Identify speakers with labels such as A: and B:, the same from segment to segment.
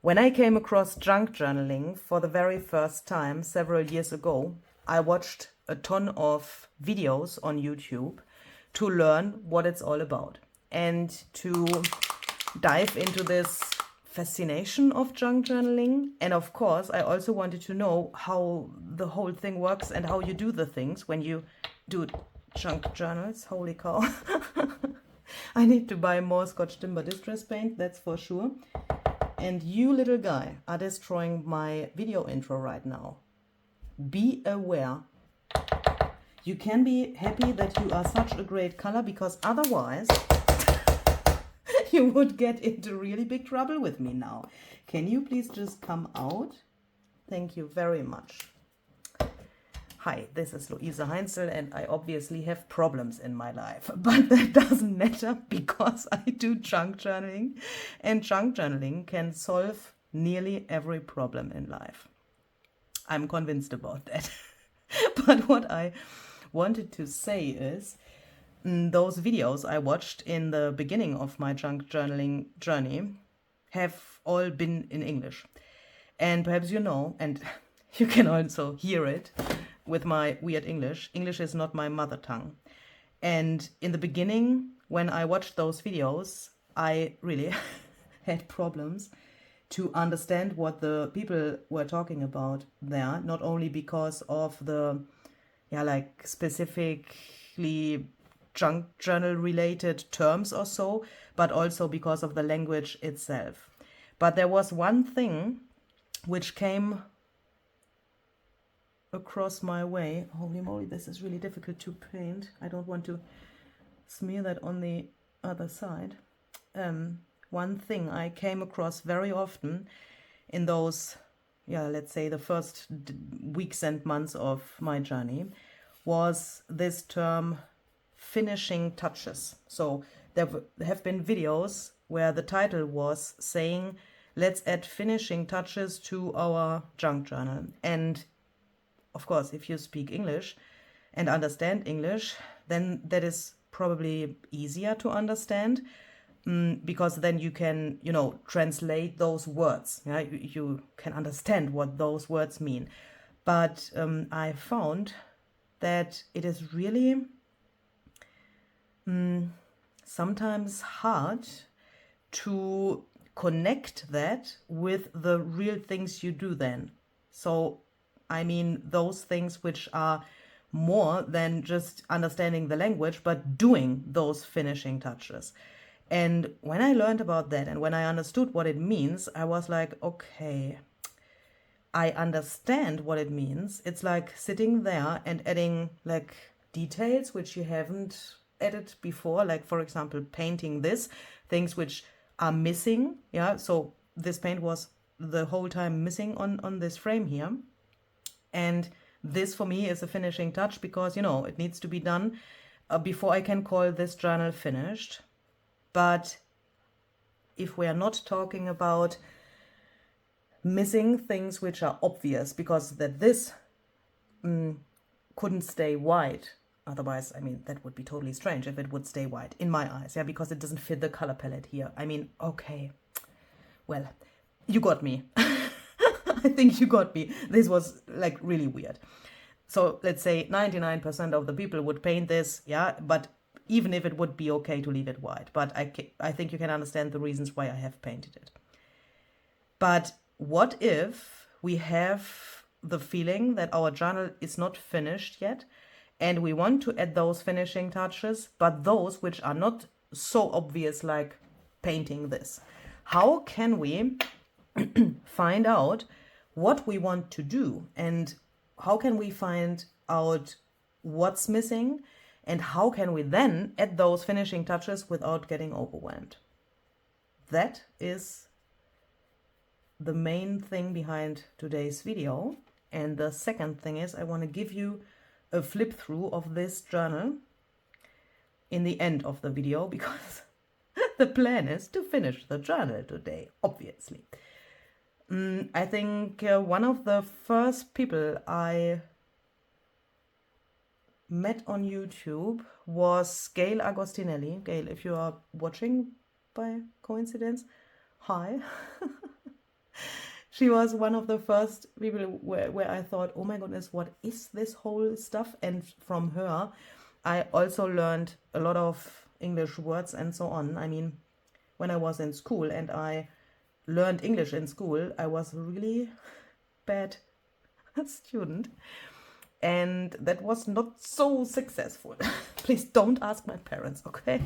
A: When I came across junk journaling for the very first time several years ago, I watched a ton of videos on YouTube to learn what it's all about and to dive into this fascination of junk journaling. And of course, I also wanted to know how the whole thing works and how you do the things when you do junk journals. Holy cow. I need to buy more Scotch Timber Distress Paint, that's for sure. And you little guy are destroying my video intro right now. Be aware. You can be happy that you are such a great color, because otherwise you would get into really big trouble with me now. Can you please just come out? Thank you very much. Hi, this is Luise Heinzl, and I obviously have problems in my life, but that doesn't matter because I do junk journaling, and junk journaling can solve nearly every problem in life. I'm convinced about that. But what I wanted to say is, those videos I watched in the beginning of my junk journaling journey have all been in English. And perhaps you know, and you can also hear it with my weird English. English is not my mother tongue. And in the beginning, when I watched those videos, I really had problems to understand what the people were talking about there, not only because of the, like specifically junk journal related terms or so, but also because of the language itself. But there was one thing which came across my way. Holy moly, this is really difficult to paint. I don't want to smear that on the other side. One thing I came across very often in those, let's say the first weeks and months of my journey was this term finishing touches. So there have been videos where the title was saying, let's add finishing touches to our junk journal. And of course, if you speak English and understand English, then that is probably easier to understand, because then you can, translate those words. Yeah, you can understand what those words mean. But I found that it is really sometimes hard to connect that with the real things you do then. So I mean those things which are more than just understanding the language, but doing those finishing touches. And when I learned about that and when I understood what it means, I was like, okay, I understand what it means. It's like sitting there and adding like details which you haven't added before, like for example painting this, things which are missing. So this paint was the whole time missing on this frame here. And this for me is a finishing touch because, it needs to be done before I can call this journal finished. But if we are not talking about missing things which are obvious, because that this couldn't stay white, otherwise, that would be totally strange if it would stay white in my eyes, because it doesn't fit the color palette here. Okay, well, you got me. I think you got me. This was like really weird. So let's say 99% of the people would paint this, but even if it would be okay to leave it white. But I think you can understand the reasons why I have painted it. But what if we have the feeling that our journal is not finished yet, and we want to add those finishing touches, but those which are not so obvious, like painting this? How can we find out what we want to do, and how can we find out what's missing, and how can we then add those finishing touches without getting overwhelmed? That is the main thing behind today's video. And the second thing is I want to give you a flip through of this journal in the end of the video, because the plan is to finish the journal today, obviously. I think one of the first people I met on YouTube was Gail Agostinelli. Gail, if you are watching by coincidence, hi. She was one of the first people where I thought, oh my goodness, what is this whole stuff? And from her, I also learned a lot of English words and so on. I mean, when I was in school and I learned English in school, I was a really bad student. And that was not so successful. Please don't ask my parents, okay?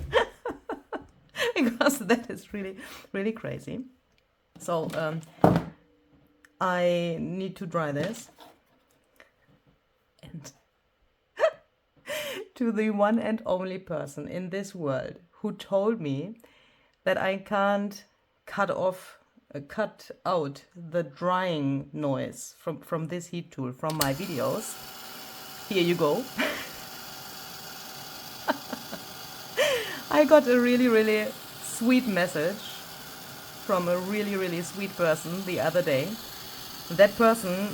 A: Because that is really, really crazy. So I need to try this. And to the one and only person in this world who told me that I can't cut out the drying noise from this heat tool from my videos. Here you go. I got a really, really sweet message from a really, really sweet person the other day. That person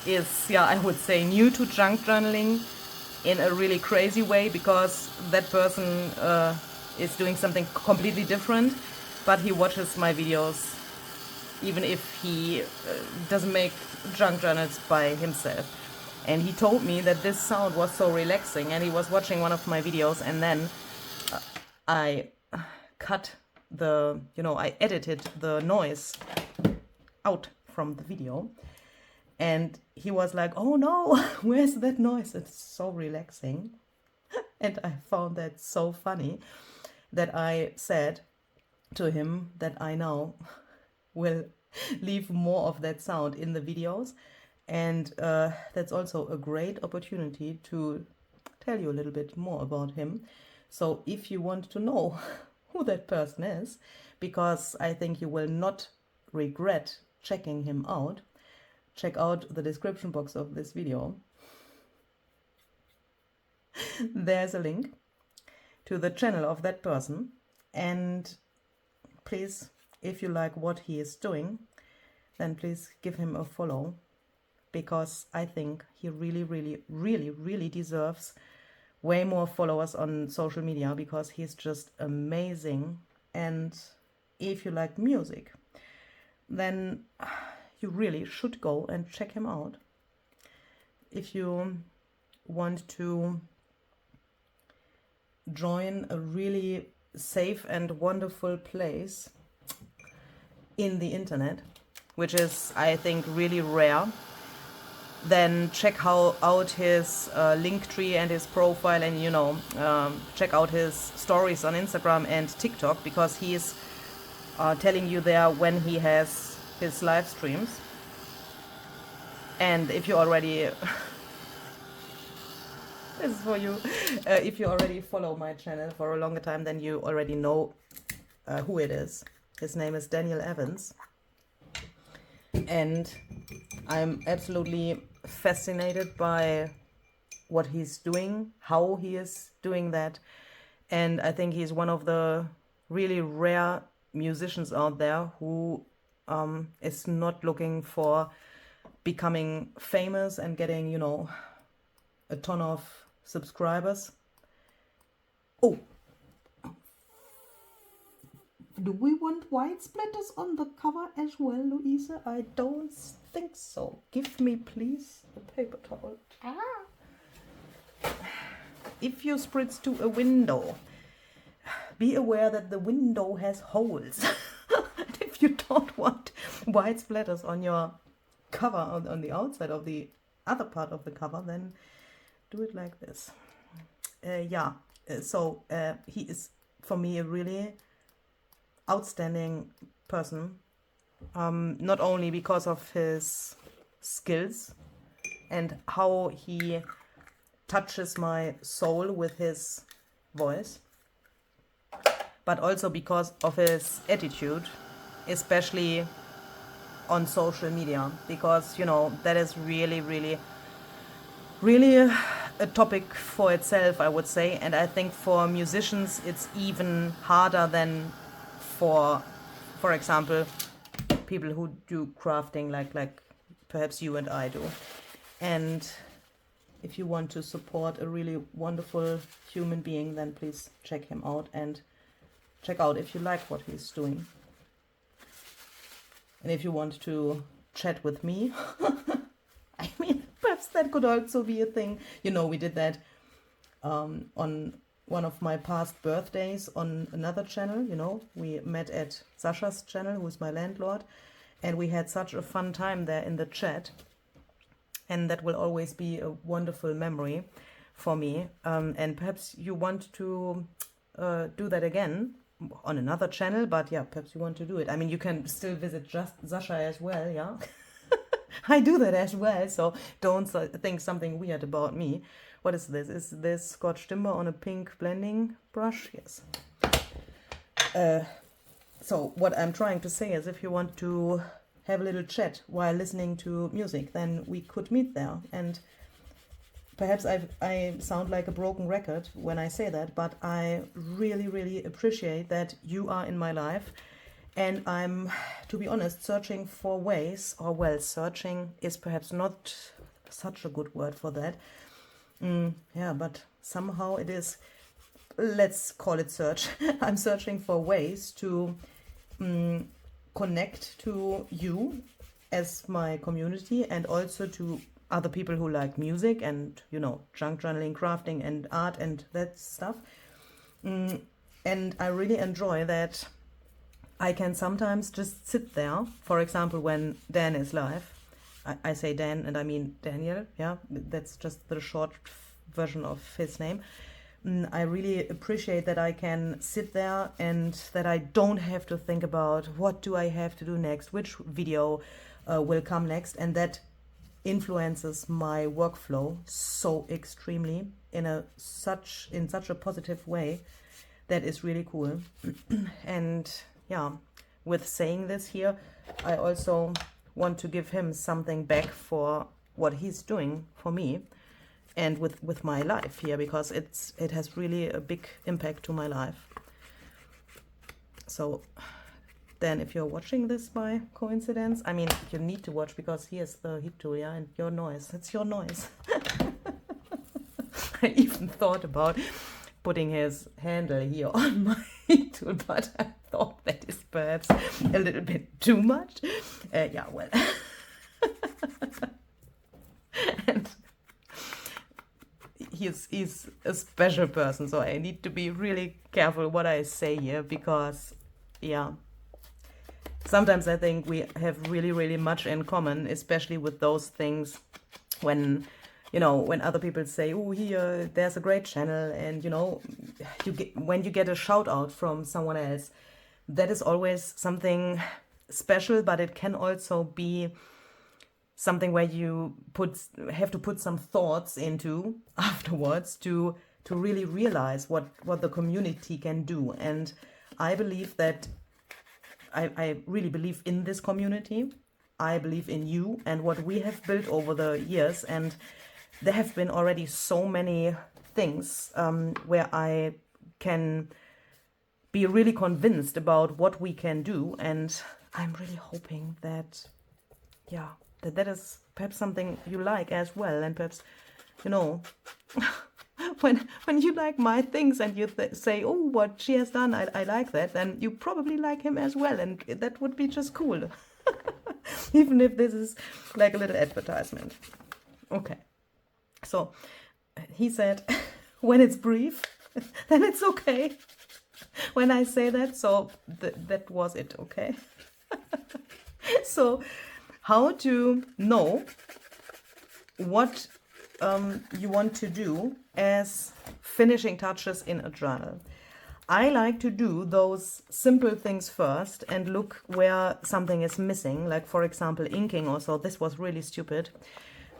A: is, yeah, I would say new to junk journaling in a really crazy way, because that person is doing something completely different, but he watches my videos even if he doesn't make junk journals by himself. And he told me that this sound was so relaxing, and he was watching one of my videos, and then I I edited the noise out from the video, and he was like, oh no, where's that noise? It's so relaxing. And I found that so funny that I said to him that I now will leave more of that sound in the videos, and that's also a great opportunity to tell you a little bit more about him. So if you want to know who that person is, because I think you will not regret checking him out, check out the description box of this video. There's a link to the channel of that person, and please, if you like what he is doing, then please give him a follow, because I think he really, really, really, really deserves way more followers on social media, because he's just amazing. And if you like music, then you really should go and check him out. If you want to join a really safe and wonderful place in the internet, which is, I think, really rare, then check out his link tree and his profile, and check out his stories on Instagram and TikTok, because he's telling you there when he has his live streams. And if you already this is for you, if you already follow my channel for a longer time, then you already know who it is. His name is Daniel Evans, and I'm absolutely fascinated by what he's doing, how he is doing that, and I think he's one of the really rare musicians out there who is not looking for becoming famous and getting, a ton of subscribers. Oh, do we want white splatters on the cover as well, Luise? I don't think so. Give me, please, a paper towel. If you spritz to a window, be aware that the window has holes. And if you don't want white splatters on your cover, on the outside of the other part of the cover, then do it like this. So he is, for me, a really outstanding person, not only because of his skills and how he touches my soul with his voice, but also because of his attitude, especially on social media, because that is really, really, really a topic for itself, I would say. And I think for musicians it's even harder than for example, people who do crafting like perhaps you and I do. And if you want to support a really wonderful human being, then please check him out, and check out if you like what he's doing. And if you want to chat with me, I mean, perhaps that could also be a thing. You know, we did that on one of my past birthdays on another channel. You know, we met at Sasha's channel, who's my landlord, and we had such a fun time there in the chat. And that will always be a wonderful memory for me. And perhaps you want to do that again on another channel, but yeah, perhaps you want to do it. I mean, you can still visit just Sasha as well, yeah? I do that as well, so don't think something weird about me. What is this? Is this Scotch Timber on a pink blending brush? Yes. So what I'm trying to say is, if you want to have a little chat while listening to music, then we could meet there. And perhaps I sound like a broken record when I say that, but I really, really appreciate that you are in my life. And I'm, to be honest, searching for ways, or well, searching is perhaps not such a good word for that. Yeah, but somehow it is. Let's call it search. I'm searching for ways to connect to you as my community, and also to other people who like music and, you know, junk journaling, crafting and art and that stuff. And I really enjoy that I can sometimes just sit there. For example, when Dan is live, I say Dan and I mean Daniel, yeah, that's just the short version of his name. I really appreciate that I can sit there and that I don't have to think about what do I have to do next, which video will come next, and that influences my workflow so extremely in such a positive way. That is really cool. And yeah, with saying this here, I also want to give him something back for what he's doing for me and with my life here, because it has really a big impact to my life. So then, if you're watching this by coincidence, I mean, you need to watch, because here's the heat tool, yeah, and your noise, it's your noise. I even thought about putting his handle here on my heat tool, but I thought that is perhaps a little bit too much. Yeah, well. And he's a special person, so I need to be really careful what I say here, because, yeah, sometimes I think we have really, really much in common, especially with those things when, you know, when other people say, oh, here, there's a great channel, and, you know, when you get a shout out from someone else, that is always something special, but it can also be something where you have to put some thoughts into afterwards to really realize what the community can do. And I believe that I really believe in this community. I believe in you and what we have built over the years, and there have been already so many things where I can be really convinced about what we can do, and I'm really hoping that, yeah, that is perhaps something you like as well. And perhaps, you know, when you like my things and you say, oh, what she has done, I like that, then you probably like him as well, and that would be just cool. Even if this is like a little advertisement. Okay, so he said, when it's brief, then it's okay when I say that. So that was it, okay? So how to know what you want to do as finishing touches in a journal. I like to do those simple things first and look where something is missing, like, for example, inking. Also, this was really stupid.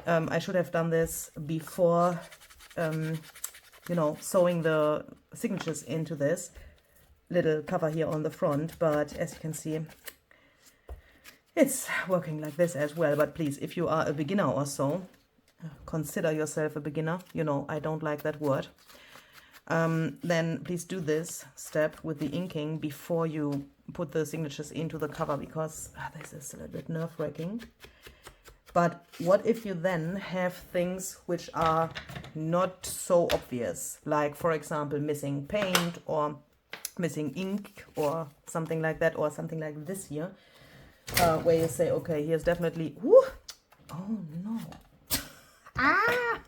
A: I should have done this before, you know, sewing the signatures into this little cover here on the front, but as you can see, it's working like this as well. But please, if you are a beginner or so, consider yourself a beginner. You know, I don't like that word. Then please do this step with the inking before you put the signatures into the cover, because this is a little bit nerve-wracking. But what if you then have things which are not so obvious, like, for example, missing paint or missing ink or something like that, or something like this here. where you say, okay, here's definitely, whoo, oh no. Ah!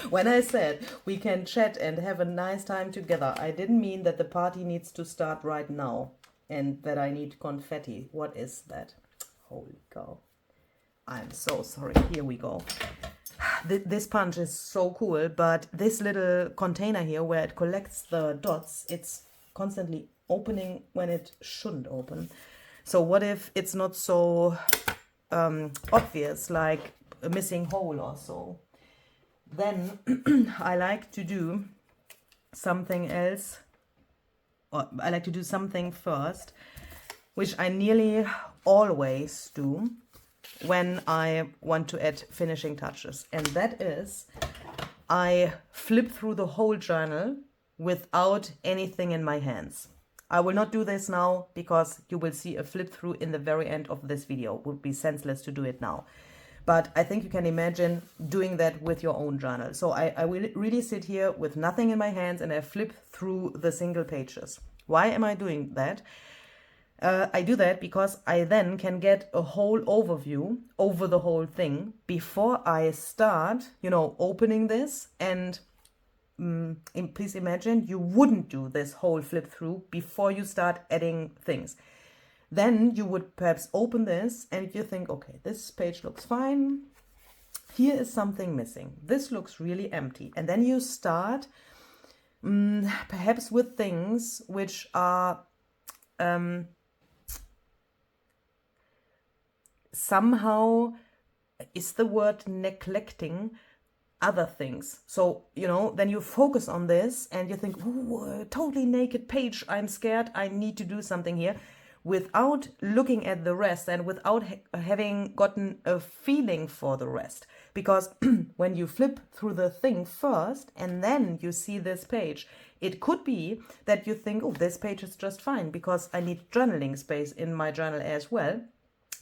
A: When I said we can chat and have a nice time together, I didn't mean that the party needs to start right now and that I need confetti. What is that? Holy cow. I'm so sorry. Here we go. This punch is so cool, but this little container here where it collects the dots, it's constantly opening when it shouldn't open. So what if it's not so obvious, like a missing hole or so? Then I like to do something else, or I like to do something first, which I nearly always do when I want to add finishing touches. And that is, I flip through the whole journal without anything in my hands. I will not do this now because you will see a flip through in the very end of this video. It would be senseless to do it now. But I think you can imagine doing that with your own journal. So I will really sit here with nothing in my hands and I flip through the single pages. Why am I doing that? I do that because I then can get a whole overview over the whole thing before I start, opening this. And please imagine you wouldn't do this whole flip through before you start adding things. Then you would perhaps open this and you think, okay, this page looks fine. Here is something missing. This looks really empty. And then you start perhaps with things which are somehow, is the word neglecting other things. So, then you focus on this and you think, ooh, a totally naked page. I'm scared. I need to do something here, without looking at the rest and without having gotten a feeling for the rest. Because when you flip through the thing first and then you see this page, it could be that you think, oh, this page is just fine because I need journaling space in my journal as well.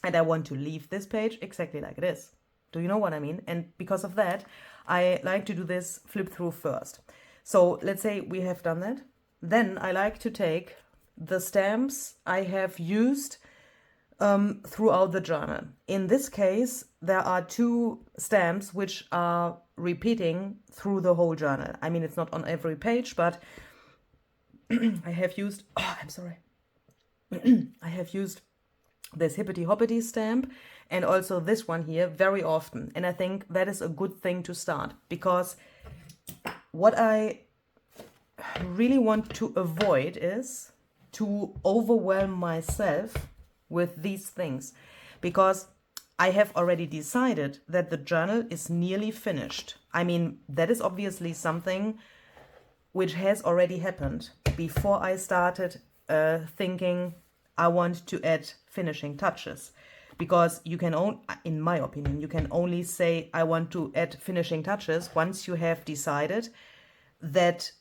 A: And I want to leave this page exactly like it is. Do you know what I mean? And because of that, I like to do this flip through first. So let's say we have done that. Then I like to take the stamps I have used throughout the journal. In this case, there are 2 stamps which are repeating through the whole journal. I mean, it's not on every page, but I have used, I'm sorry. I have used this hippity hoppity stamp and also this one here very often. And I think that is a good thing to start, because what I really want to avoid is to overwhelm myself with these things, because I have already decided that the journal is nearly finished. I mean, that is obviously something which has already happened before I started thinking I want to add finishing touches. Because you can only, in my opinion, you can only say I want to add finishing touches once you have decided that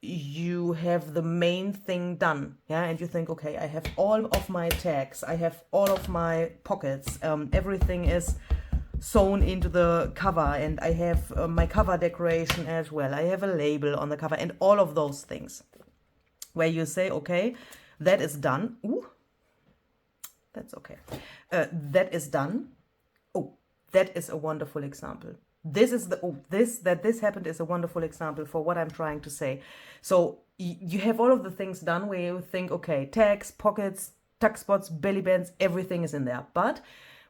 A: you have the main thing done. Yeah, and you think, okay, I have all of my tags, I have all of my pockets, everything is sewn into the cover, and I have my cover decoration as well. I have a label on the cover and all of those things. Where you say, okay, that is done. Ooh, that's okay. That is done. Oh, that is a wonderful example. This is this happened is a wonderful example for what I'm trying to say. So you have all of the things done where you think, okay, tags, pockets, tuck spots, belly bands, everything is in there. But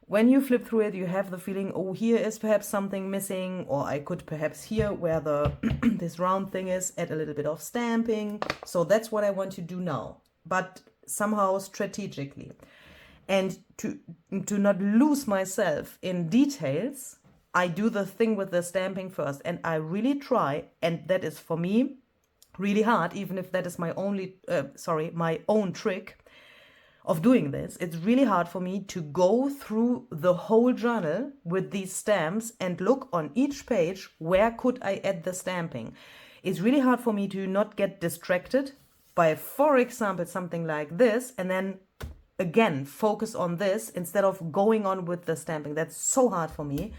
A: when you flip through it, you have the feeling, oh, here is perhaps something missing, or I could perhaps here where the this round thing is, add a little bit of stamping. So that's what I want to do now, but somehow strategically. And to not lose myself in details, I do the thing with the stamping first, and I really try, and that is for me really hard, even if that is my my own trick of doing this. It's really hard for me to go through the whole journal with these stamps and look on each page, where could I add the stamping? It's really hard for me to not get distracted by, for example, something like this, and then again focus on this instead of going on with the stamping. That's so hard for me.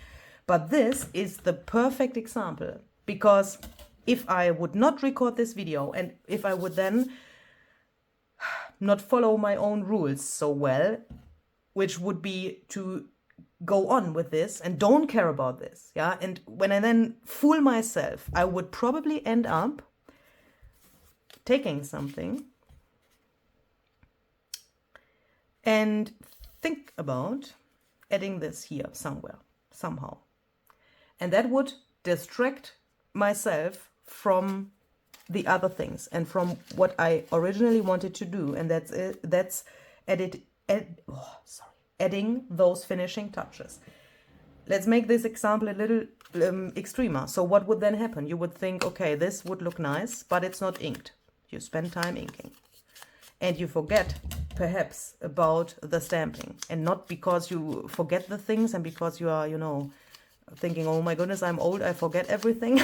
A: But this is the perfect example, because if I would not record this video and if I would then not follow my own rules so well, which would be to go on with this and don't care about this. Yeah. And when I then fool myself, I would probably end up taking something and think about adding this here somewhere, somehow. And that would distract myself from the other things and from what I originally wanted to do. And that's it. That's adding those finishing touches. Let's make this example a little extremer. So what would then happen? You would think, okay, this would look nice, but it's not inked. You spend time inking. And you forget, perhaps, about the stamping. And not because you forget the things and because you are, you know, thinking, oh my goodness, I'm old, I forget everything.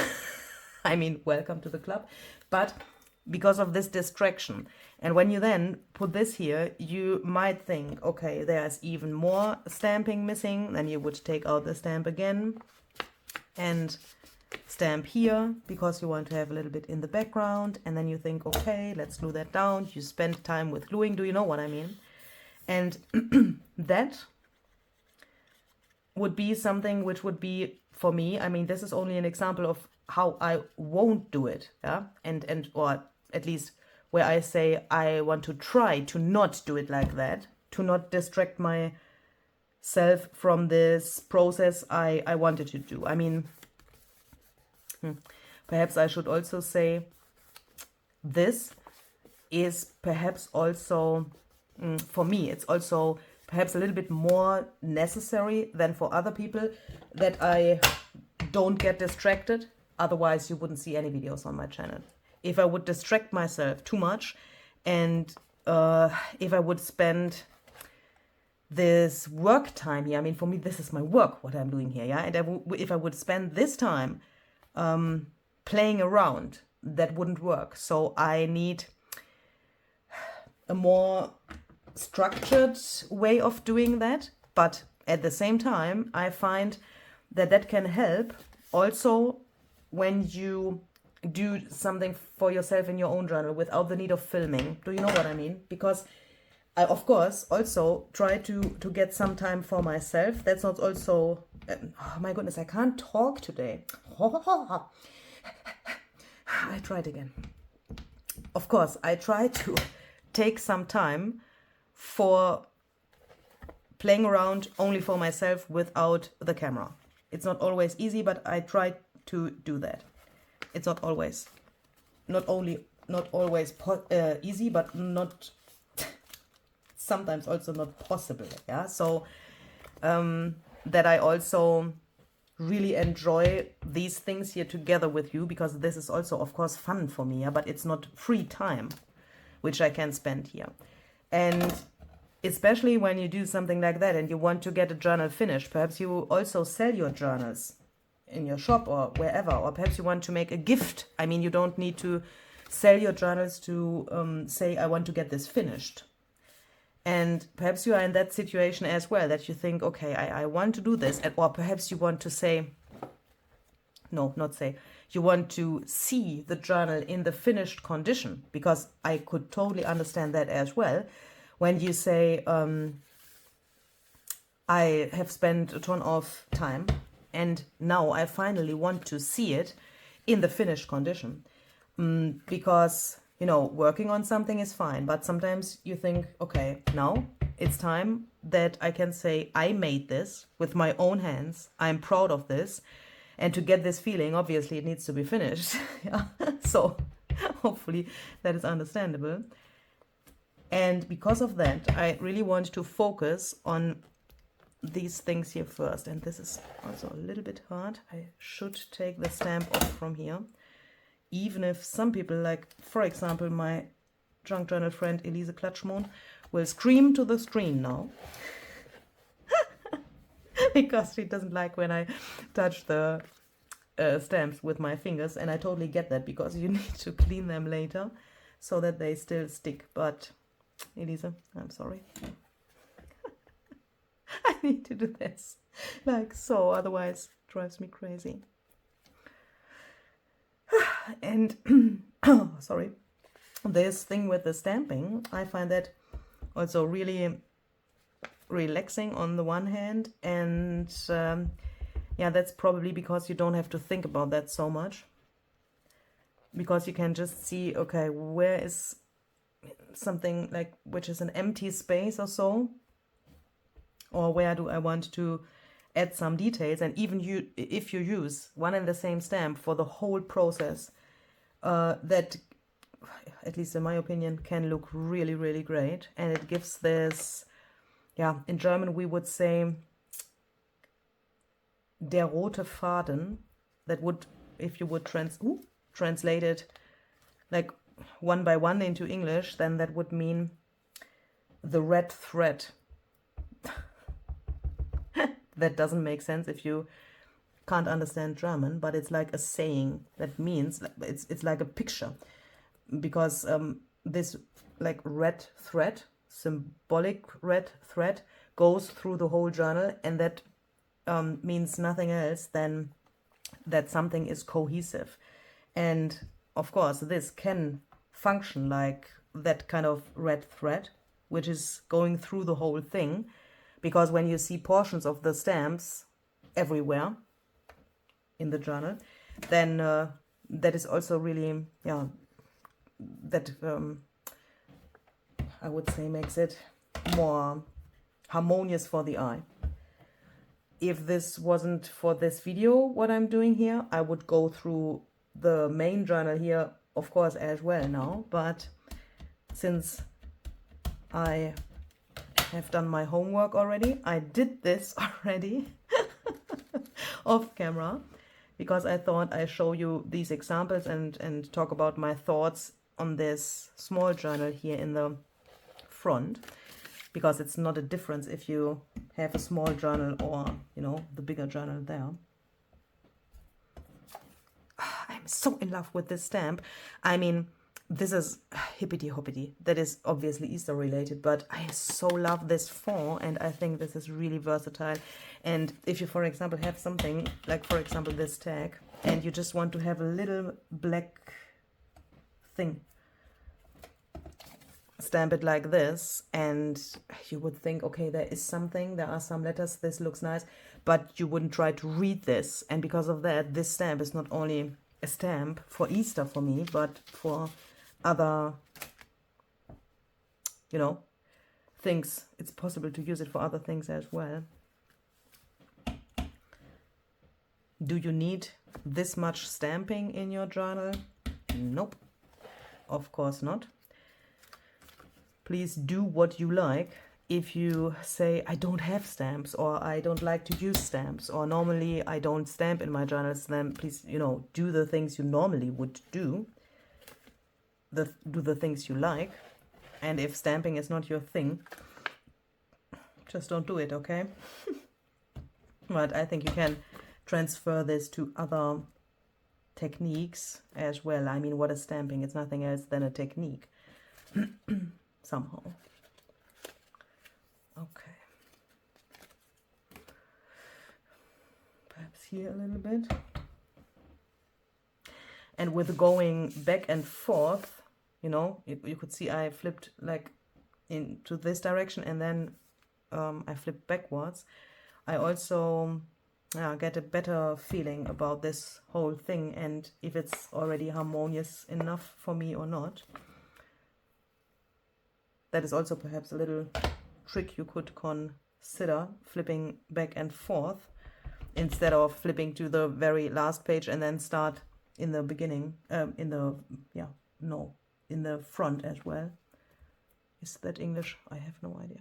A: I mean, welcome to the club. But because of this distraction. And when you then put this here, you might think, okay, there's even more stamping missing. Then you would take out the stamp again and stamp here because you want to have a little bit in the background. And then you think, okay, let's glue that down. You spend time with gluing. Do you know what I mean? And that would be something which would be, for me, I mean, this is only an example of how I won't do it. Yeah. Or at least where I say I want to try to not do it like that, to not distract myself from this process I wanted to do. I mean, perhaps I should also say this is perhaps also, for me, it's also perhaps a little bit more necessary than for other people that I don't get distracted. Otherwise, you wouldn't see any videos on my channel. If I would distract myself too much and if I would spend this work time here, I mean, for me, this is my work, what I'm doing here, yeah? And if I would spend this time playing around, that wouldn't work. So I need a more structured way of doing that. But at the same time, I find that that can help also when you do something for yourself in your own journal without the need of filming. Do you know what I mean? Because I, of course, also try to get some time for myself. That's not also... oh my goodness, I can't talk today. I tried again. Of course, I try to take some time for playing around only for myself without the camera. It's not always easy, but I try to do that. It's not always easy, but not sometimes also not possible. Yeah, so that I also really enjoy these things here together with you, because this is also, of course, fun for me. Yeah? But it's not free time, which I can spend here. And especially when you do something like that and you want to get a journal finished, perhaps you also sell your journals in your shop or wherever, or perhaps you want to make a gift. I mean, you don't need to sell your journals to say, I want to get this finished. And perhaps you are in that situation as well, that you think, okay, I want to do this. Or perhaps you want to say, no, not say, you want to see the journal in the finished condition, because I could totally understand that as well. When you say, I have spent a ton of time and now I finally want to see it in the finished condition. Because, you know, working on something is fine, but sometimes you think, okay, now it's time that I can say, I made this with my own hands. I'm proud of this. And to get this feeling, obviously, it needs to be finished. Yeah. So hopefully that is understandable. And because of that, I really want to focus on these things here first. And this is also a little bit hard. I should take the stamp off from here. Even if some people, like, for example, my junk journal friend Luise Klatschmon, will scream to the screen now. Because she doesn't like when I touch the stamps with my fingers. And I totally get that, because you need to clean them later so that they still stick. But Elisa, I'm sorry. I need to do this like so, otherwise it drives me crazy. And sorry. this thing with the stamping, I find that also really relaxing on the one hand, and yeah, that's probably because you don't have to think about that so much, because you can just see, okay, where is something like which is an empty space or so, or where do I want to add some details. And even if you use one and the same stamp for the whole process, that, at least in my opinion, can look really, really great. And it gives this, yeah, in German we would say der rote Faden. That would, if you would translate it like one by one into English, then that would mean the red thread. That doesn't make sense if you can't understand German, but it's like a saying that means it's like a picture, because this like red thread, symbolic red thread, goes through the whole journal, and that means nothing else than that something is cohesive. And of course this can function like that kind of red thread, which is going through the whole thing, because when you see portions of the stamps everywhere in the journal, then that is also really, yeah, that I would say makes it more harmonious for the eye. If this wasn't for this video, what I'm doing here, I would go through the main journal here, of course, as well now. But since I have done my homework already, I did this already off camera, because I thought I show you these examples and talk about my thoughts on this small journal here in the front, because it's not a difference if you have a small journal or, you know, the bigger journal there. I'm so in love with this stamp. I mean, this is hippity hoppity. That is obviously Easter related, but I so love this font, and I think this is really versatile. And if you, for example, have something like, for example, this tag, and you just want to have a little black thing, stamp it like this, and you would think, okay, there is something, there are some letters, this looks nice, but you wouldn't try to read this. And because of that, this stamp is not only a stamp for Easter for me, but for other, you know, things. It's possible to use it for other things as well. Do you need this much stamping in your journal? Nope, of course not. Please do what you like. If you say, I don't have stamps, or I don't like to use stamps, or normally I don't stamp in my journals, then please, you know, do the things you normally would do. Do the things you like. And if stamping is not your thing, just don't do it, okay? But I think you can transfer this to other techniques as well. I mean, what is stamping? It's nothing else than a technique. Somehow. Okay. Perhaps here a little bit. And with going back and forth, you know, you could see I flipped like into this direction, and then I flipped backwards. I also get a better feeling about this whole thing, and if it's already harmonious enough for me or not. That is also perhaps a little trick you could consider, flipping back and forth instead of flipping to the very last page and then start in the beginning, in the front as well. Is that English? I have no idea.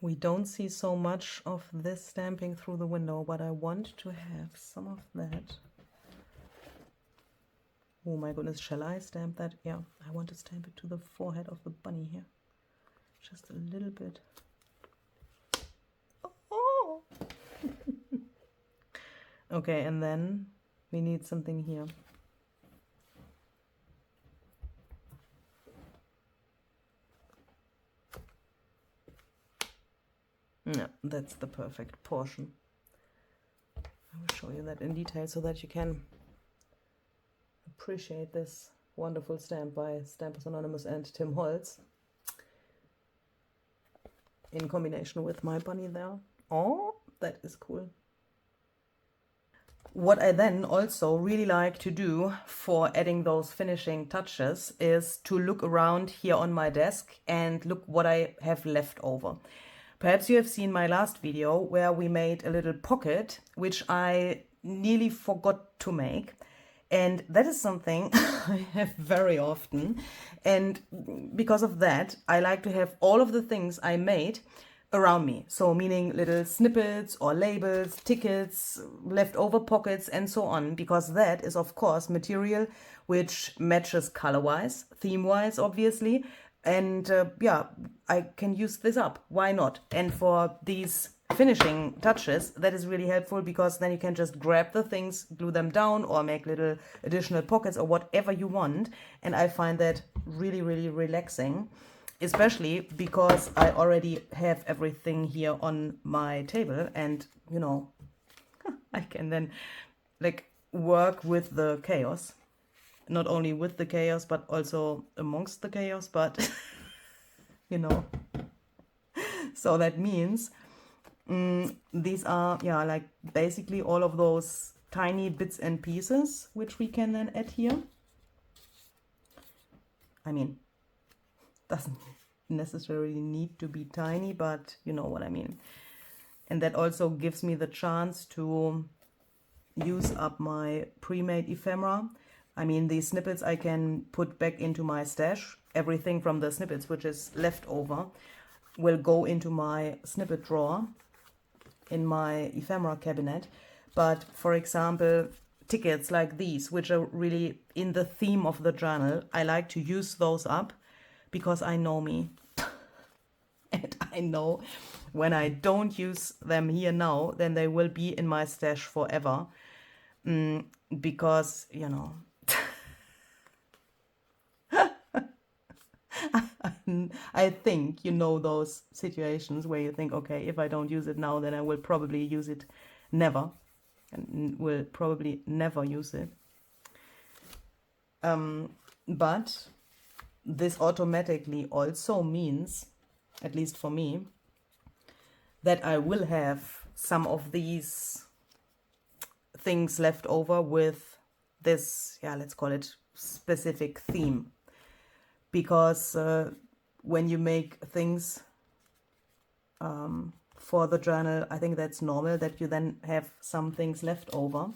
A: We don't see so much of this stamping through the window, but I want to have some of that. Oh my goodness, shall I stamp that? Yeah, I want to stamp it to the forehead of the bunny here. Just a little bit. Oh! Okay, and then we need something here. Yeah, that's the perfect portion. I will show you that in detail so that you can appreciate this wonderful stamp by Stampers Anonymous and Tim Holtz in combination with my bunny there. Oh, that is cool. What I then also really like to do for adding those finishing touches is to look around here on my desk and look what I have left over. Perhaps you have seen my last video where we made a little pocket, which I nearly forgot to make. And that is something I have very often. And because of that, I like to have all of the things I made around me. So meaning little snippets or labels, tickets, leftover pockets and so on. Because that is of course material which matches color-wise, theme-wise obviously. And yeah, I can use this up. Why not? And for these finishing touches, that is really helpful because then you can just grab the things, glue them down or make little additional pockets or whatever you want. And I find that really, really relaxing, especially because I already have everything here on my table and, you know, I can then like work with the chaos. Not only with the chaos, but also amongst the chaos, but, you know. So that means these are, yeah, like basically all of those tiny bits and pieces, which we can then add here. I mean, doesn't necessarily need to be tiny, but you know what I mean. And that also gives me the chance to use up my pre-made ephemera. I mean, these snippets I can put back into my stash. Everything from the snippets which is left over will go into my snippet drawer in my ephemera cabinet. But for example, tickets like these, which are really in the theme of the journal, I like to use those up because I know me. And I know when I don't use them here now, then they will be in my stash forever. Because, you know, I think you know those situations where you think, okay, if I don't use it now, then I will probably use it never, and will probably never use it. But this automatically also means, at least for me, that I will have some of these things left over with this, yeah, let's call it specific theme. Because when you make things for the journal, I think that's normal that you then have some things left over.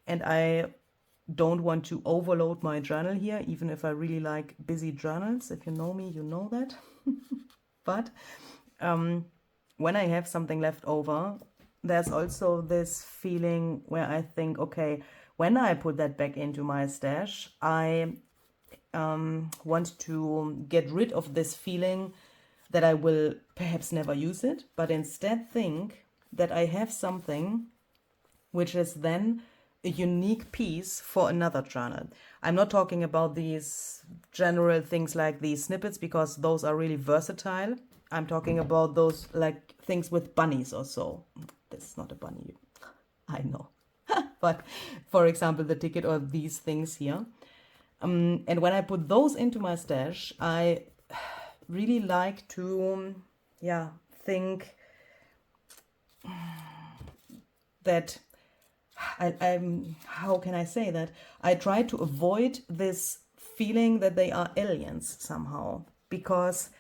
A: And I don't want to overload my journal here, even if I really like busy journals. If you know me, you know that. But when I have something left over, there's also this feeling where I think, okay, when I put that back into my stash, I want to get rid of this feeling that I will perhaps never use it, but instead think that I have something which is then a unique piece for another journal. I'm not talking about these general things like these snippets because those are really versatile. I'm talking about those like things with bunnies or so. This is not a bunny, I know. But for example, the ticket or these things here. And when I put those into my stash, I really like to, yeah, think that I'm, how can I say that? I try to avoid this feeling that they are aliens somehow, because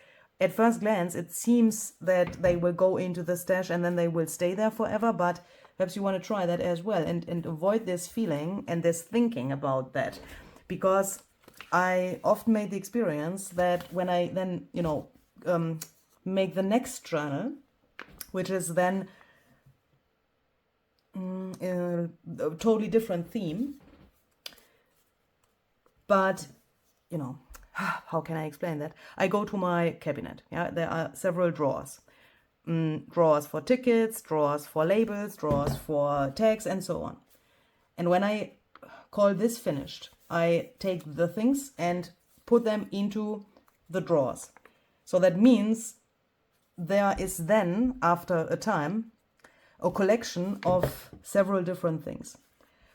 A: at first glance it seems that they will go into the stash and then they will stay there forever, but perhaps you want to try that as well and avoid this feeling and this thinking about that. Because I often made the experience that when I then, you know, make the next journal, which is then a totally different theme, but, you know, how can I explain that? I go to my cabinet. Yeah, there are several drawers. Drawers for tickets, drawers for labels, drawers for tags, and so on. And when I call this finished, I take the things and put them into the drawers. So that means there is then, after a time, a collection of several different things.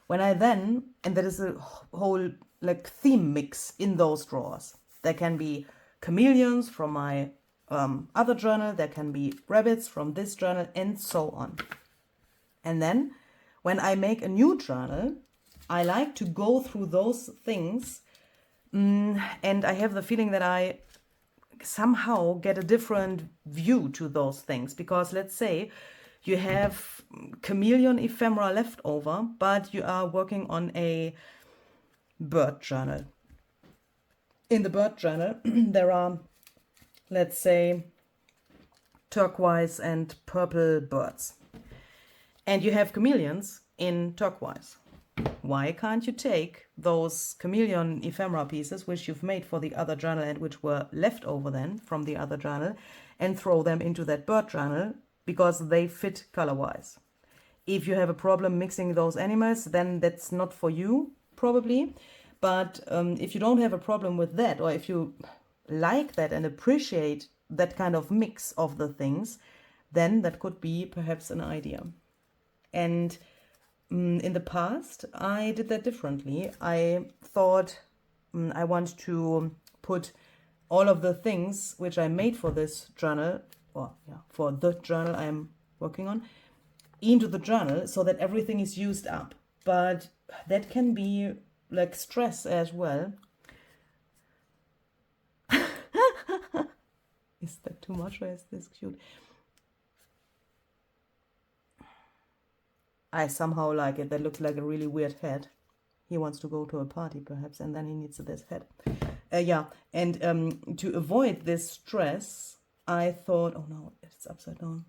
A: When I then, and there is a whole like theme mix in those drawers. There can be chameleons from my other journal, there can be rabbits from this journal, and so on. And then when I make a new journal, I like to go through those things, and I have the feeling that I somehow get a different view to those things. Because let's say you have chameleon ephemera left over, but you are working on a bird journal. In the bird journal, there are, let's say, turquoise and purple birds. And you have chameleons in turquoise. Why can't you take those chameleon ephemera pieces, which you've made for the other journal and which were left over then from the other journal, and throw them into that bird journal, because they fit color-wise? If you have a problem mixing those animals, then that's not for you, probably. But if you don't have a problem with that, or if you like that and appreciate that kind of mix of the things, then that could be perhaps an idea. And in the past, I did that differently. I thought I want to put all of the things which I made for this journal, or yeah, for the journal I'm working on, into the journal so that everything is used up. But that can be like stress as well. Is that too much, or is this cute? I somehow like it. That looks like a really weird head. He wants to go to a party perhaps, and then he needs this head. Yeah, and to avoid this stress, I thought, oh no, it's upside down.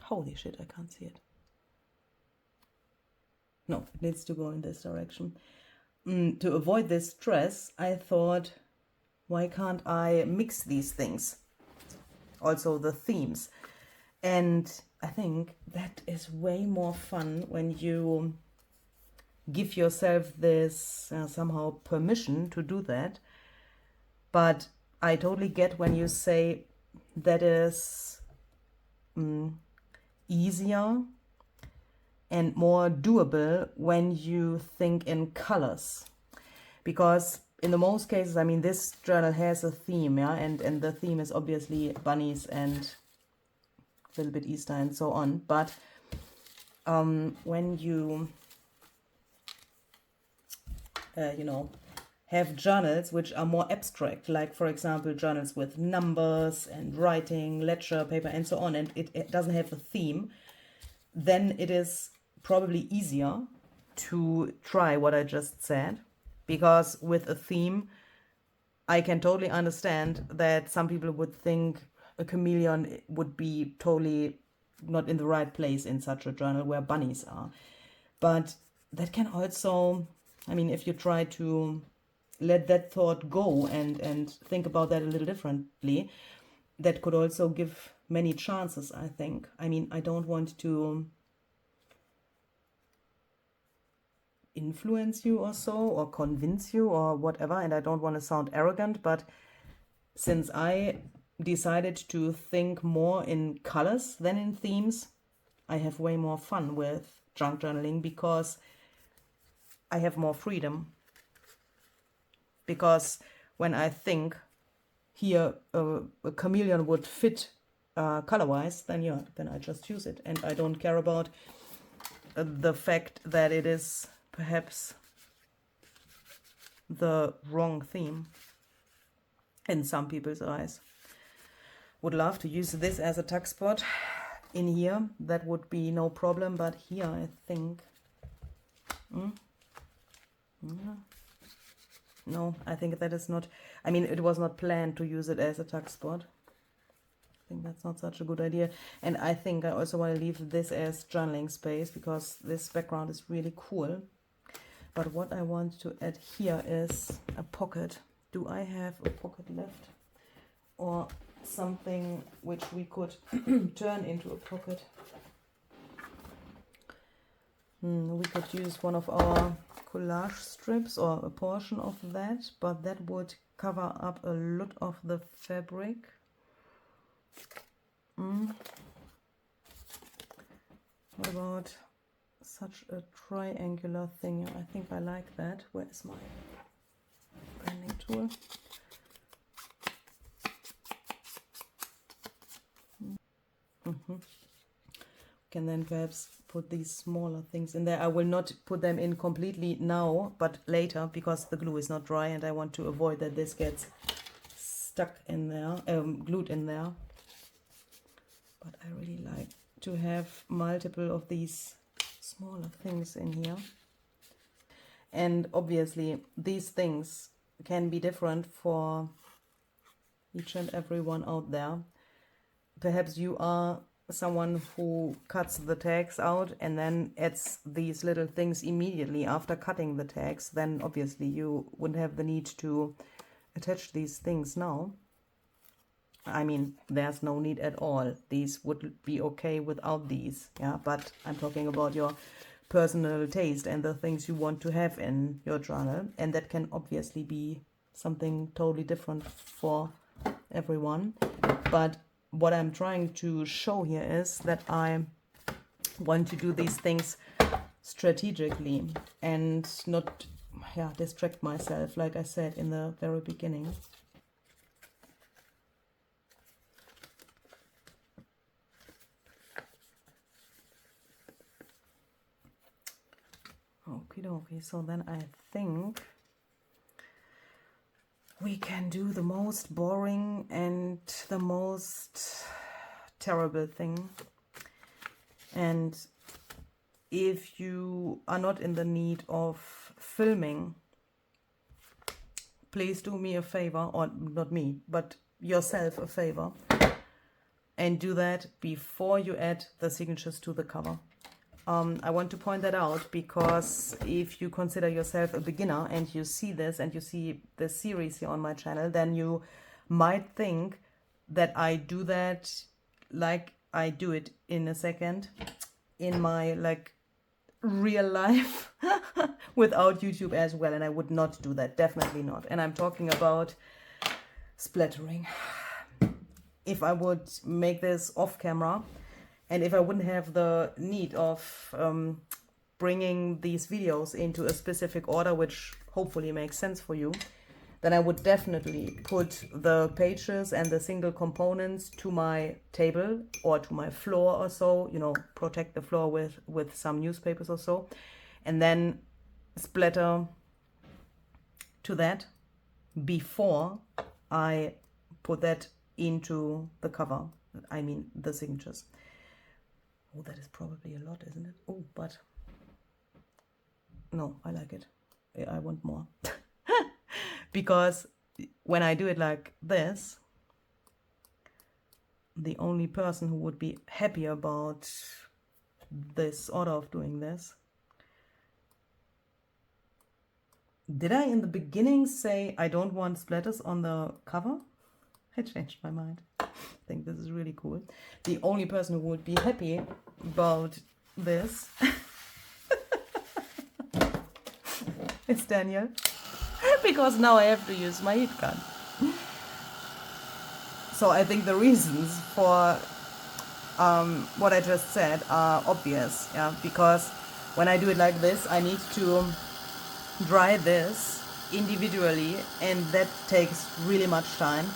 A: Holy shit, I can't see it. No, it needs to go in this direction. To avoid this stress, I thought, why can't I mix these things? Also the themes. And I think that is way more fun when you give yourself this somehow permission to do that. But I totally get when you say that is easier and more doable when you think in colors. Because in the most cases, I mean, this journal has a theme, yeah, and the theme is obviously bunnies and a little bit Easter and so on. But when you, you know, have journals which are more abstract, like for example journals with numbers and writing, ledger paper and so on, and it doesn't have a theme, then it is probably easier to try what I just said. Because with a theme, I can totally understand that some people would think a chameleon would be totally not in the right place in such a journal where bunnies are. But that can also, I mean, if you try to let that thought go and think about that a little differently, that could also give many chances, I think. I mean, I don't want to influence you or so, or convince you or whatever, and I don't want to sound arrogant, but since I decided to think more in colors than in themes, I have way more fun with junk journaling because I have more freedom. Because when I think here a chameleon would fit color-wise, then yeah, then I just use it, and I don't care about the fact that it is perhaps the wrong theme in some people's eyes. Would love to use this as a tuck spot in here. That would be no problem, but here I think no, I think that is not, I mean, it was not planned to use it as a tuck spot. I think that's not such a good idea. And I think I also want to leave this as journaling space because this background is really cool. But what I want to add here is a pocket. Do I have a pocket left? Or something which we could turn into a pocket? We could use one of our collage strips or a portion of that, but that would cover up a lot of the fabric. What about such a triangular thing? I think I like that. Where is my blending tool? Can then perhaps put these smaller things in there. I will not put them in completely now, but later, because the glue is not dry and I want to avoid that this gets stuck in there, glued in there. But I really like to have multiple of these smaller things in here. And obviously these things can be different for each and every one out there. Perhaps you are someone who cuts the tags out and then adds these little things immediately after cutting the tags. Then obviously you wouldn't have the need to attach these things now. I mean, there's no need at all. These would be okay without these, yeah, but I'm talking about your personal taste and the things you want to have in your journal, and that can obviously be something totally different for everyone. But what I'm trying to show here is that I want to do these things strategically and not distract myself, like I said in the very beginning. Okie dokie, so then I think we can do the most boring and the most terrible thing. And if you are not in the need of filming, please do me a favor, or not me, but yourself a favor, and do that before you add the signatures to the cover. I want to point that out because if you consider yourself a beginner and you see this and you see the series here on my channel, then you might think that I do that like I do it in a second in my like real life without YouTube as well, and I would not do that, definitely not. And I'm talking about splattering. If I would make this off camera, and if I wouldn't have the need of bringing these videos into a specific order, which hopefully makes sense for you, then I would definitely put the pages and the single components to my table or to my floor or so, you know, protect the floor with some newspapers or so, and then splatter to that before I put that into the cover, I mean the signatures. Oh, that is probably a lot, isn't it? Oh, but no, I like it. I want more. Because when I do it like this, the only person who would be happy about this order of doing this. Did I in the beginning say I don't want splatters on the cover? I changed my mind. I think this is really cool. The only person who would be happy about this is Daniel, because now I have to use my heat gun. So I think the reasons for what I just said are obvious, yeah, because when I do it like this, I need to dry this individually, and that takes really much time.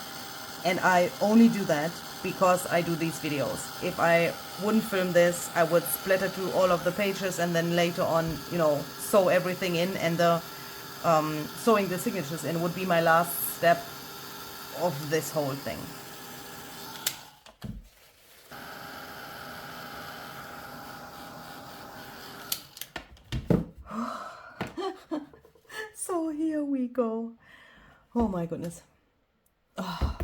A: And I only do that because I do these videos. If I wouldn't film this, I would splatter through all of the pages and then later on, you know, sew everything in, and the sewing the signatures in would be my last step of this whole thing. So here we go. Oh my goodness. Oh.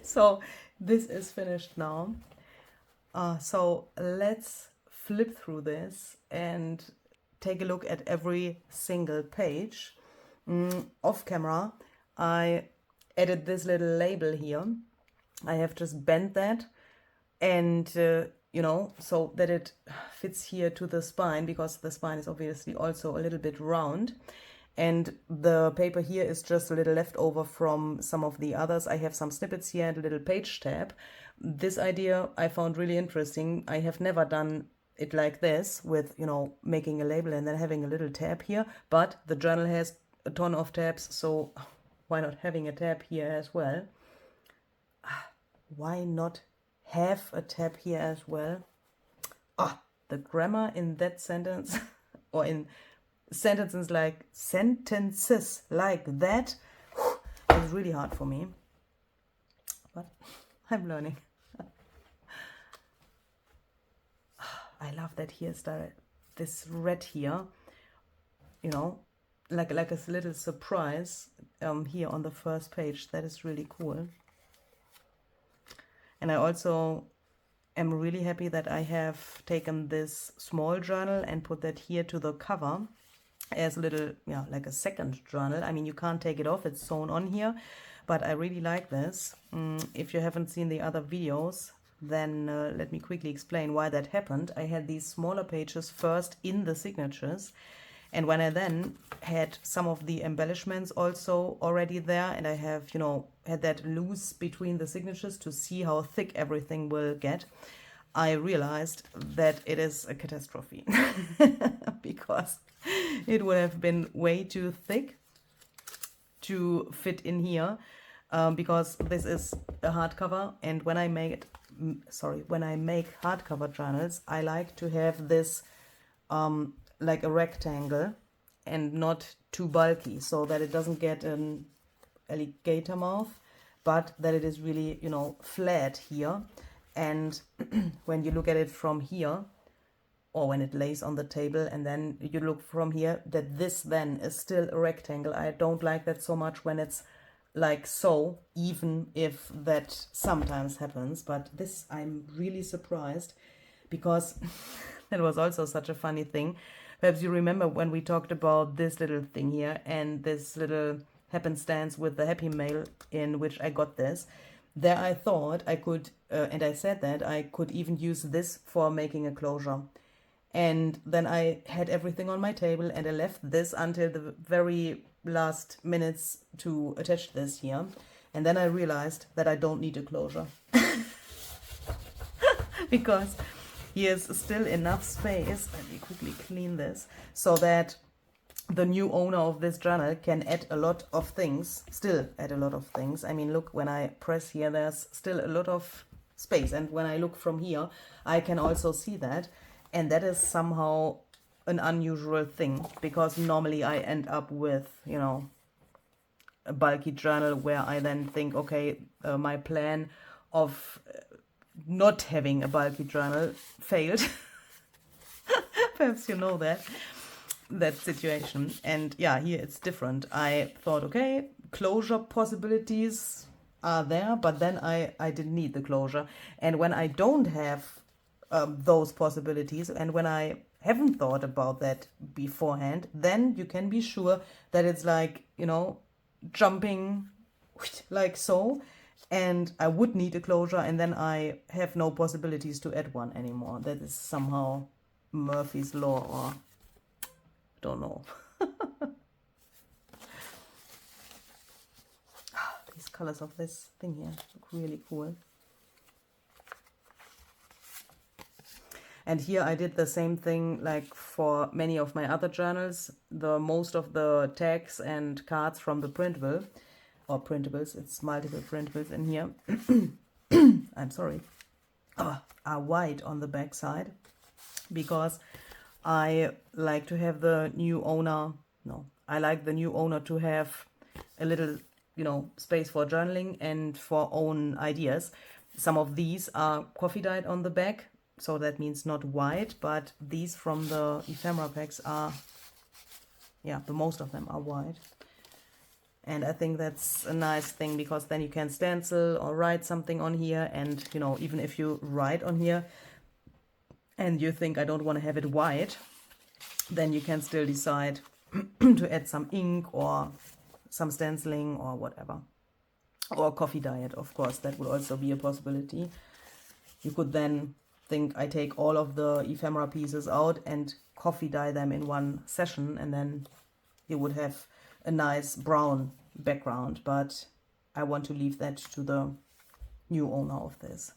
A: So this is finished now. So let's flip through this and take a look at every single page. Off camera, I added this little label here. I have just bent that and you know, so that it fits here to the spine, because the spine is obviously also a little bit round. And the paper here is just a little leftover from some of the others. I have some snippets here and a little page tab. This idea I found really interesting. I have never done it like this with, you know, making a label and then having a little tab here, but the journal has a ton of tabs, so why not having a tab here as well? Why not have a tab here as well? The grammar in that sentence or in sentences like that is really hard for me, but I'm learning. I love that here's this red here, you know, like a little surprise here on the first page. That is really cool. And I also am really happy that I have taken this small journal and put that here to the cover as a little, yeah, like a second journal. I mean, you can't take it off, it's sewn on here, but I really like this. If you haven't seen the other videos, then let me quickly explain why that happened. I had these smaller pages first in the signatures, and when I then had some of the embellishments also already there, and I have, you know, had that loose between the signatures to see how thick everything will get, I realized that it is a catastrophe because it would have been way too thick to fit in here, because this is a hardcover, and when I make hardcover journals, I like to have this like a rectangle and not too bulky, so that it doesn't get an alligator mouth, but that it is really, you know, flat here. And when you look at it from here, or when it lays on the table and then you look from here, that this then is still a rectangle. I don't like that so much when it's like so, even if that sometimes happens. But this, I'm really surprised, because that was also such a funny thing. Perhaps you remember when we talked about this little thing here and this little happenstance with the Happy Mail in which I got this. There I thought I could, and I said that I could even use this for making a closure. And then I had everything on my table and I left this until the very last minutes to attach this here. And then I realized that I don't need a closure. Because here's still enough space. Let me quickly clean this so that the new owner of this journal can add a lot of things, still add a lot of things. I mean, look, when I press here, there's still a lot of space. And when I look from here, I can also see that. And that is somehow an unusual thing, because normally I end up with, you know, a bulky journal where I then think, okay, my plan of not having a bulky journal failed. Perhaps you know that situation. And yeah, here it's different. I thought, okay, closure possibilities are there, but then I didn't need the closure. And when I don't have those possibilities, and when I haven't thought about that beforehand, then you can be sure that it's like, you know, jumping like so, and I would need a closure, and then I have no possibilities to add one anymore. That is somehow Murphy's Law, or don't know. These colors of this thing here look really cool. And here I did the same thing like for many of my other journals. Most of the tags and cards from the printable, or printables, it's multiple printables in here, I'm sorry, are white on the back side, because I like to have the new owner, I like the new owner to have a little, you know, space for journaling and for own ideas. Some of these are coffee dyed on the back, so that means not white, but these from the ephemera packs are, yeah, the most of them are white. And I think that's a nice thing, because then you can stencil or write something on here, and, you know, even if you write on here and you think I don't want to have it white, then you can still decide to add some ink or some stenciling or whatever. Or coffee dye it, of course, that would also be a possibility. You could then think I take all of the ephemera pieces out and coffee dye them in one session, and then you would have a nice brown background, but I want to leave that to the new owner of this,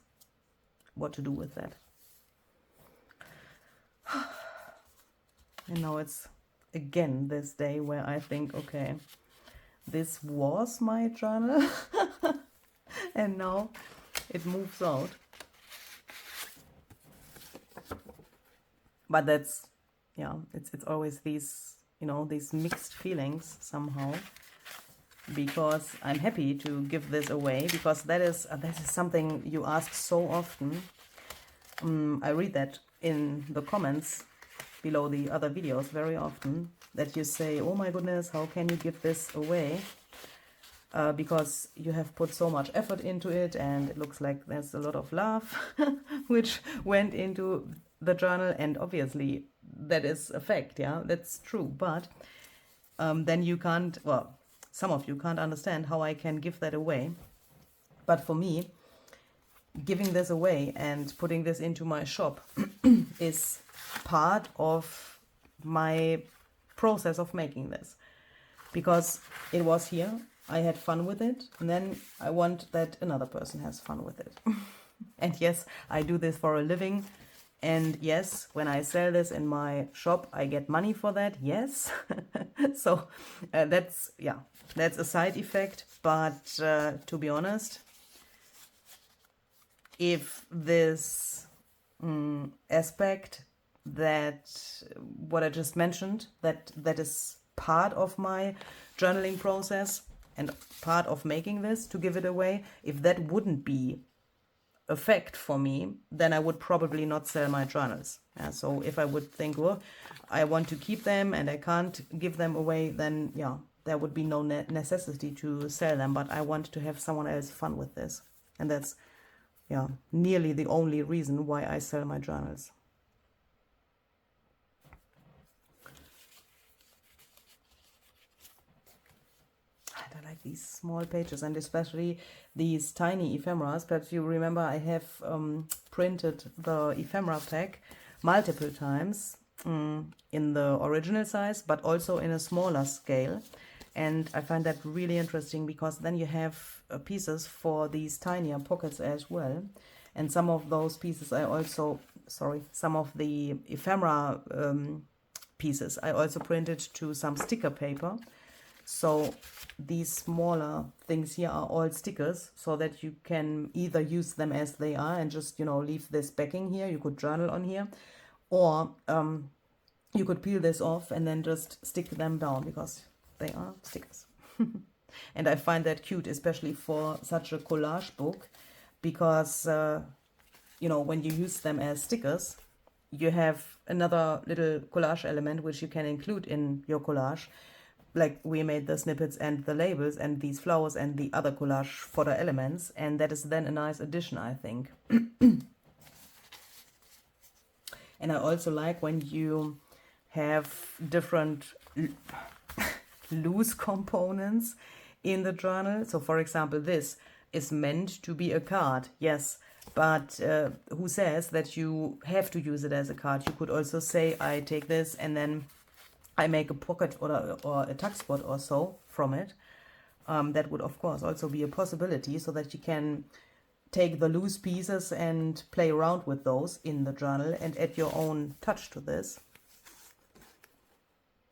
A: what to do with that. And now it's again this day where I think, okay, this was my journal and now it moves out. But that's, yeah, it's always these, you know, these mixed feelings somehow, because I'm happy to give this away, because that is something you ask so often. I read that in the comments below the other videos very often, that you say, oh my goodness, how can you give this away? Because you have put so much effort into it, and it looks like there's a lot of love which went into the journal, and obviously that is a fact, yeah, that's true. But then you can't, well, some of you can't understand how I can give that away. But for me, giving this away and putting this into my shop is part of my process of making this, because it was here, I had fun with it, and then I want that another person has fun with it. And yes, I do this for a living, and yes, when I sell this in my shop, I get money for that, yes. So that's, yeah, that's a side effect. But to be honest, if this aspect, that what I just mentioned, that is part of my journaling process and part of making this to give it away, if that wouldn't be a fact for me, then I would probably not sell my journals. Yeah, so if I would think, well, I want to keep them and I can't give them away, then yeah, there would be no necessity to sell them. But I want to have someone else fun with this, and that's, yeah, nearly the only reason why I sell my journals. I like these small pages, and especially these tiny ephemeras. Perhaps you remember I have printed the ephemera pack multiple times in the original size, but also in a smaller scale. And I find that really interesting, because then you have pieces for these tinier pockets as well. And some of those pieces I also, some of the ephemera pieces I also printed to some sticker paper. So these smaller things here are all stickers, so that you can either use them as they are and just, you know, leave this backing here. You could journal on here, or you could peel this off and then just stick them down, because they are stickers. And I find that cute, especially for such a collage book, because, you know, when you use them as stickers, you have another little collage element which you can include in your collage. Like we made the snippets and the labels and these flowers and the other collage for the elements, and that is then a nice addition, I think. And I also like when you have different loose components in the journal. So for example, this is meant to be a card, yes, but who says that you have to use it as a card? You could also say, I take this and then I make a pocket or a tuck spot or so from it. That would of course also be a possibility, so that you can take the loose pieces and play around with those in the journal and add your own touch to this.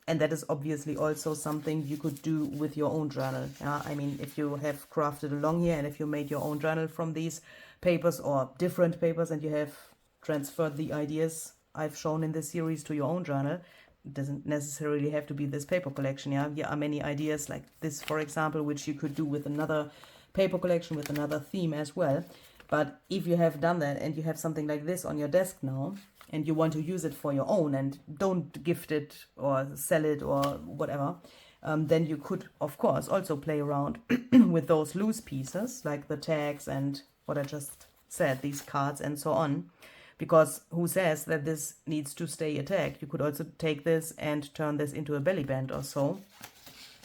A: And that is obviously also something you could do with your own journal. Yeah? I mean, if you have crafted along here and if you made your own journal from these papers or different papers, and you have transferred the ideas I've shown in this series to your own journal, it doesn't necessarily have to be this paper collection. Yeah, there are many ideas like this, for example, which you could do with another paper collection with another theme as well. But if you have done that and you have something like this on your desk now, and you want to use it for your own and don't gift it or sell it or whatever, then you could of course also play around with those loose pieces like the tags and what I just said, these cards and so on. Because who says that this needs to stay a tag? You could also take this and turn this into a belly band or so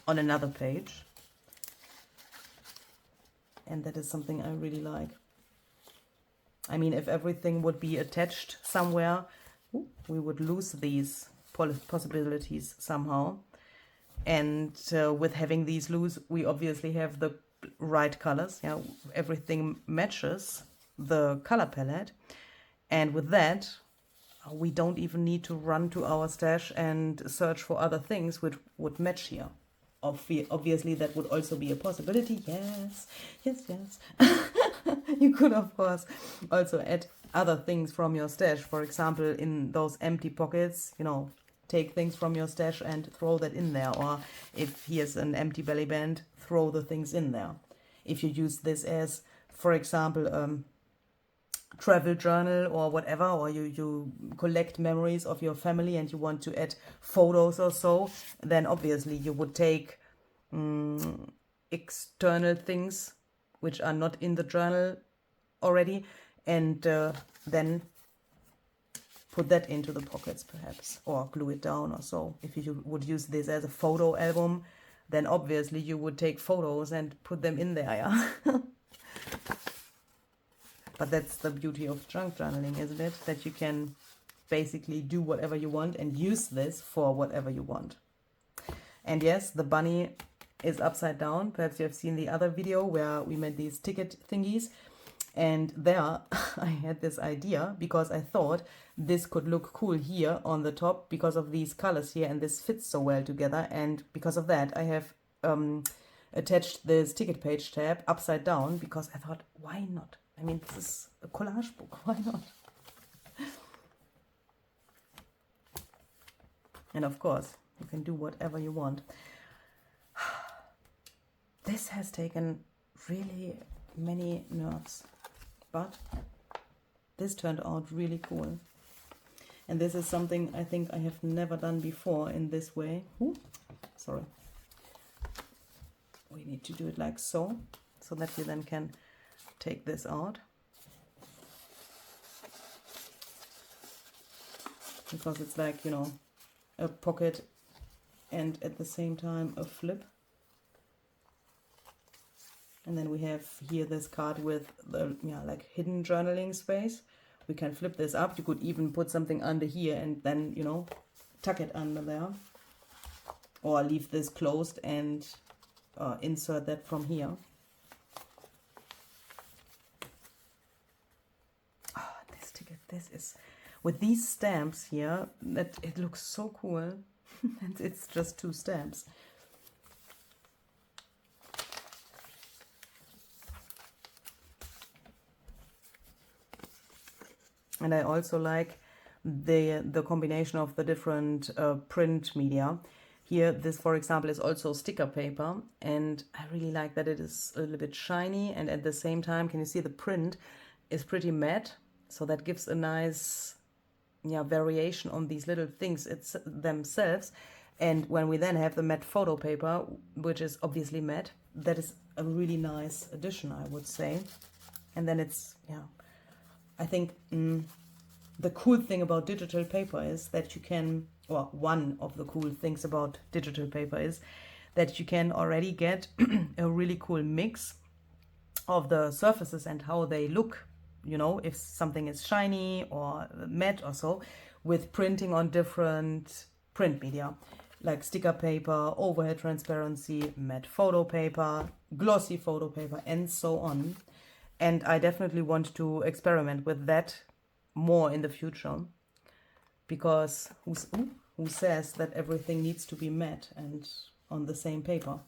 A: on another page. And that is something I really like. I mean, if everything would be attached somewhere, we would lose these possibilities somehow. And with having these loose, we obviously have the right colors. Yeah, everything matches the color palette. And with that, we don't even need to run to our stash and search for other things which would match here. Obviously, that would also be a possibility. Yes, yes, yes. You could, of course, also add other things from your stash. For example, in those empty pockets, you know, take things from your stash and throw that in there. Or if here's an empty belly band, throw the things in there. If you use this as, for example, travel journal or whatever, or you collect memories of your family and you want to add photos or so, then obviously you would take external things which are not in the journal already, and then put that into the pockets perhaps, or glue it down or so. If you would use this as a photo album, then obviously you would take photos and put them in there, yeah. But that's the beauty of junk journaling, isn't it? That you can basically do whatever you want and use this for whatever you want. And yes, the bunny is upside down. Perhaps you have seen the other video where we made these ticket thingies. And there I had this idea because I thought this could look cool here on the top because of these colors here, and this fits so well together. And because of that, I have attached this ticket page tab upside down because I thought, why not? I mean, this is a collage book, why not? And of course, you can do whatever you want. This has taken really many nerves, but this turned out really cool. And this is something I think I have never done before in this way. Ooh, sorry. We need to do it like so that you then can take this out, because it's like, you know, a pocket and at the same time a flip. And then we have here this card with the, yeah, like hidden journaling space. We can flip this up. You could even put something under here and then, you know, tuck it under there, or leave this closed and insert that from here. This is, with these stamps here, that it looks so cool. And it's just 2 stamps. And I also like the combination of the different print media. Here, this, for example, is also sticker paper, and I really like that it is a little bit shiny, and at the same time, can you see the print is pretty matte? So that gives a nice, yeah, variation on these little things themselves. And when we then have the matte photo paper, which is obviously matte, that is a really nice addition, I would say. And then it's, yeah, I think the cool thing about digital paper is that you can, or one of the cool things about digital paper is that you can already get a really cool mix of the surfaces and how they look. You know, if something is shiny or matte or so, with printing on different print media, like sticker paper, overhead transparency, matte photo paper, glossy photo paper, and so on. And I definitely want to experiment with that more in the future, because who says that everything needs to be matte and on the same paper?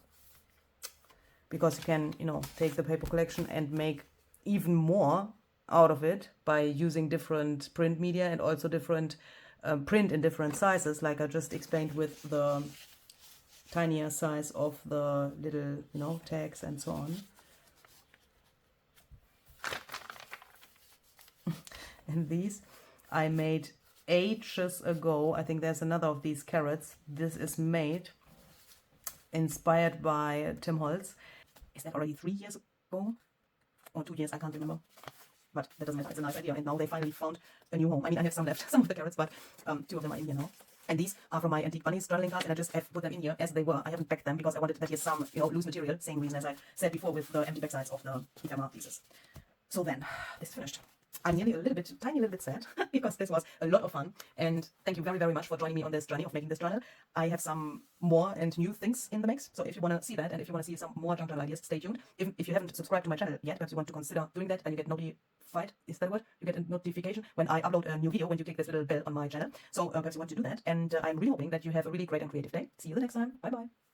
A: Because you can, you know, take the paper collection and make even more out of it by using different print media and also different print in different sizes, like I just explained with the tinier size of the little, you know, tags and so on. And these I made ages ago. I think there's another of these carrots. This is made inspired by Tim Holtz. Is that already 3 years ago? Or 2 years? I can't remember. But that doesn't matter. It's a nice idea. And now they finally found a new home. I mean, I have some left, some of the carrots, but 2 of them are in here now. And these are from my antique bunnies journaling cards, and I just have put them in here as they were. I haven't packed them because I wanted that here's some, you know, loose material. Same reason as I said before with the empty back sides of the ephemera pieces. So then, this is finished. I'm nearly tiny little bit sad because this was a lot of fun. And thank you very, very much for joining me on this journey of making this journal. I have some more and new things in the mix. So if you want to see that and if you want to see some more junk journal ideas, stay tuned. If you haven't subscribed to my channel yet, perhaps you want to consider doing that and you get notified. Is that a word? You get a notification when I upload a new video when you click this little bell on my channel. So perhaps you want to do that. And I'm really hoping that you have a really great and creative day. See you the next time. Bye bye.